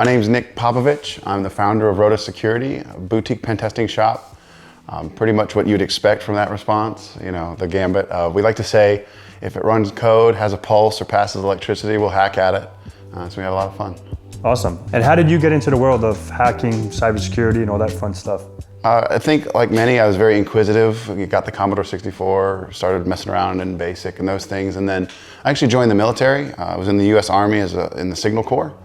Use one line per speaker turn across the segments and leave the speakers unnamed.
My name's Nick Popovich. I'm the founder of Rotas Security, a boutique pen testing shop. Pretty much what you'd expect from that response, you know, the gambit. We like to say, if it runs code, has a pulse, or passes electricity, we'll hack at it. So we have a lot of fun.
Awesome. And how did you get into the world of hacking, cybersecurity, and all that fun stuff?
I think, like many, I was very inquisitive. We got the Commodore 64, started messing around in BASIC and those things, and then I actually joined the military. I was in the U.S. Army in the Signal Corps.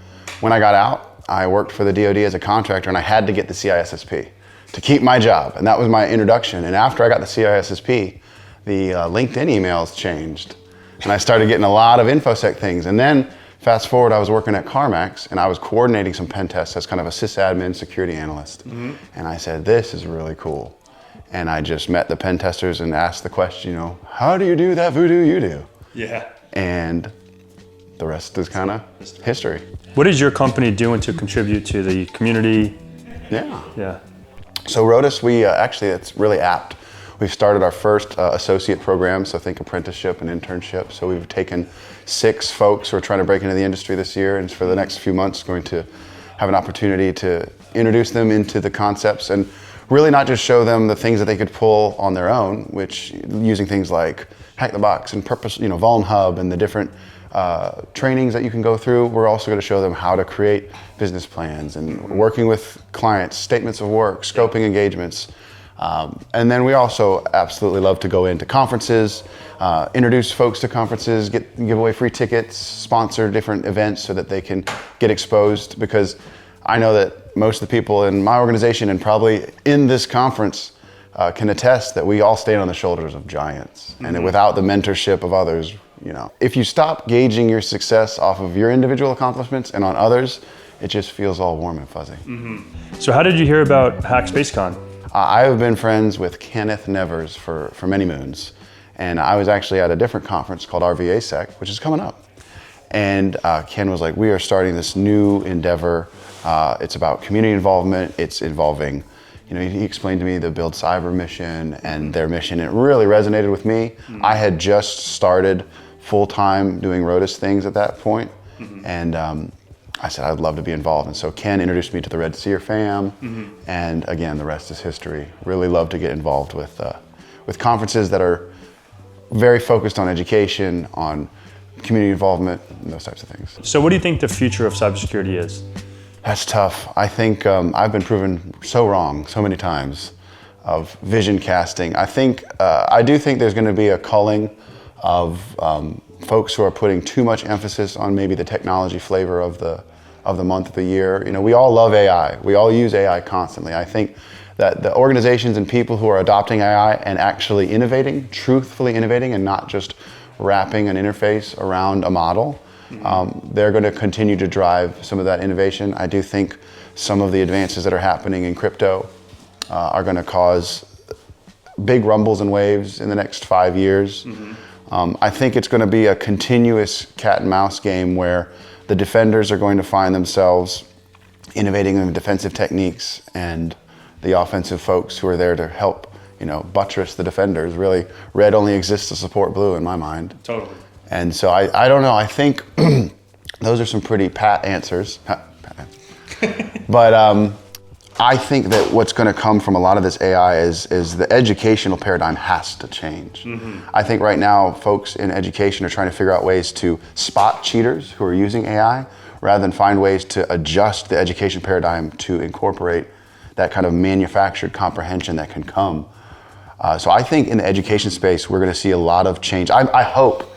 When I got out, I worked for the DoD as a contractor, and I had to get the CISSP to keep my job, and that was my introduction. And after I got the CISSP, the LinkedIn emails changed, and I started getting a lot of InfoSec things. And then, fast forward, I was working at CarMax, and I was coordinating some pen tests as kind of a sysadmin security analyst. Mm-hmm. And I said, this is really cool. And I just met the pen testers and asked the question, you know, how do you do that voodoo you do?
Yeah.
And the rest is kind of history.
What is your company doing to contribute to the community?
Yeah. So Rotas, actually, it's really apt. We've started our first associate program, so think apprenticeship and internship. So we've taken 6 folks who are trying to break into the industry this year, and for the next few months going to have an opportunity to introduce them into the concepts and really not just show them the things that they could pull on their own, which using things like Hack the Box and Purpose, you know, Vuln Hub and the different trainings that you can go through. We're also going to show them how to create business plans and working with clients, statements of work, scoping engagements. And then we also absolutely love to go into conferences, introduce folks to conferences, give away free tickets, sponsor different events so that they can get exposed, because I know that most of the people in my organization and probably in this conference can attest that we all stand on the shoulders of giants. Mm-hmm. And without the mentorship of others, you know, if you stop gauging your success off of your individual accomplishments and on others, it just feels all warm and fuzzy.
Mm-hmm. So how did you hear about Hack SpaceCon?
I have been friends with Kenneth Nevers for many moons. And I was actually at a different conference called RVASec, which is coming up. And Ken was like, we are starting this new endeavor. It's about community involvement. It's involving, you know, he explained to me the BuildCyber mission and their mission. It really resonated with me. Mm-hmm. I had just started full-time doing Rotas things at that point. Mm-hmm. And I said, I'd love to be involved. And so Ken introduced me to the RedSeer fam. Mm-hmm. And again, the rest is history. Really love to get involved with conferences that are very focused on education, on community involvement, and those types of things.
So what do you think the future of cybersecurity is?
That's tough. I think I've been proven so wrong so many times of vision casting. I do think there's going to be a culling of folks who are putting too much emphasis on maybe the technology flavor of the month of the year. You know, we all love AI. We all use AI constantly. I think that the organizations and people who are adopting AI and actually innovating, truthfully innovating, and not just wrapping an interface around a model, they're going to continue to drive some of that innovation. I do think some of the advances that are happening in crypto are going to cause big rumbles and waves in the next 5 years. Mm-hmm. I think it's going to be a continuous cat and mouse game where the defenders are going to find themselves innovating in defensive techniques, and the offensive folks who are there to help, you know, buttress the defenders. Really, red only exists to support blue in my mind.
Totally.
And so I don't know. I think those are some pretty pat answers. But I think that what's going to come from a lot of this AI is the educational paradigm has to change. Mm-hmm. I think right now folks in education are trying to figure out ways to spot cheaters who are using AI rather than find ways to adjust the education paradigm to incorporate that kind of manufactured comprehension that can come. So I think in the education space, we're going to see a lot of change. I hope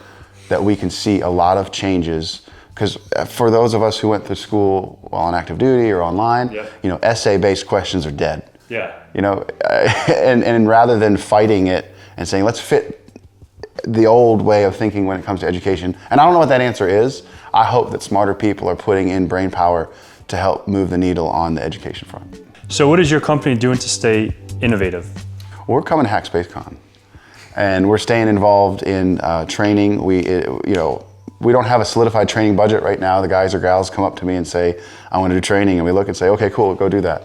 that we can see a lot of changes, because for those of us who went to school while on active duty or online, yeah, you know, essay-based questions are dead.
Yeah.
You know, and rather than fighting it and saying, let's fit the old way of thinking when it comes to education, and I don't know what that answer is, I hope that smarter people are putting in brain power to help move the needle on the education front.
So what is your company doing to stay innovative?
Well, we're coming to Hack SpaceCon, and we're staying involved in training. We don't have a solidified training budget right now. The guys or gals come up to me and say, I want to do training, and we look and say, okay, cool, go do that.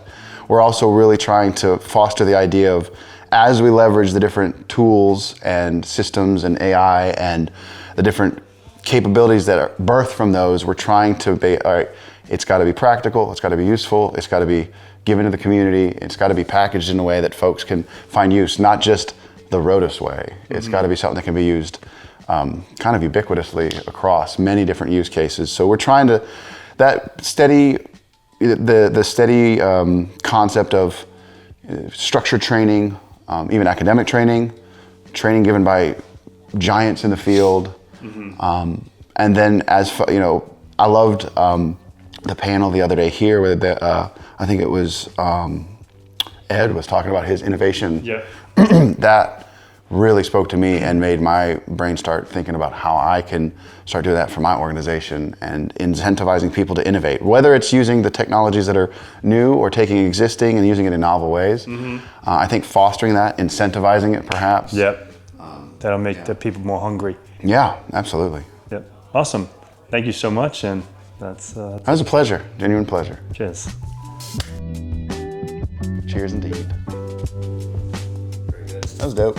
We're also really trying to foster the idea of, as we leverage the different tools and systems and AI and the different capabilities that are birthed from those, we're trying to be, all right, it's got to be practical, it's got to be useful, it's got to be given to the community, it's got to be packaged in a way that folks can find use, not just the Rotas way. It's got to be something that can be used kind of ubiquitously across many different use cases. So we're trying to, that steady, the steady concept of structured training, even academic training given by giants in the field. And then I loved the panel the other day here where I think it was Ed was talking about his innovation.
Yeah.
That really spoke to me and made my brain start thinking about how I can start doing that for my organization and incentivizing people to innovate, whether it's using the technologies that are new or taking existing and using it in novel ways. I think fostering that, incentivizing it perhaps.
Yep. That'll make the people more hungry.
Yeah, absolutely.
Yep. Awesome. Thank you so much. And
that was a pleasure, genuine pleasure.
Cheers.
Cheers indeed. That was dope.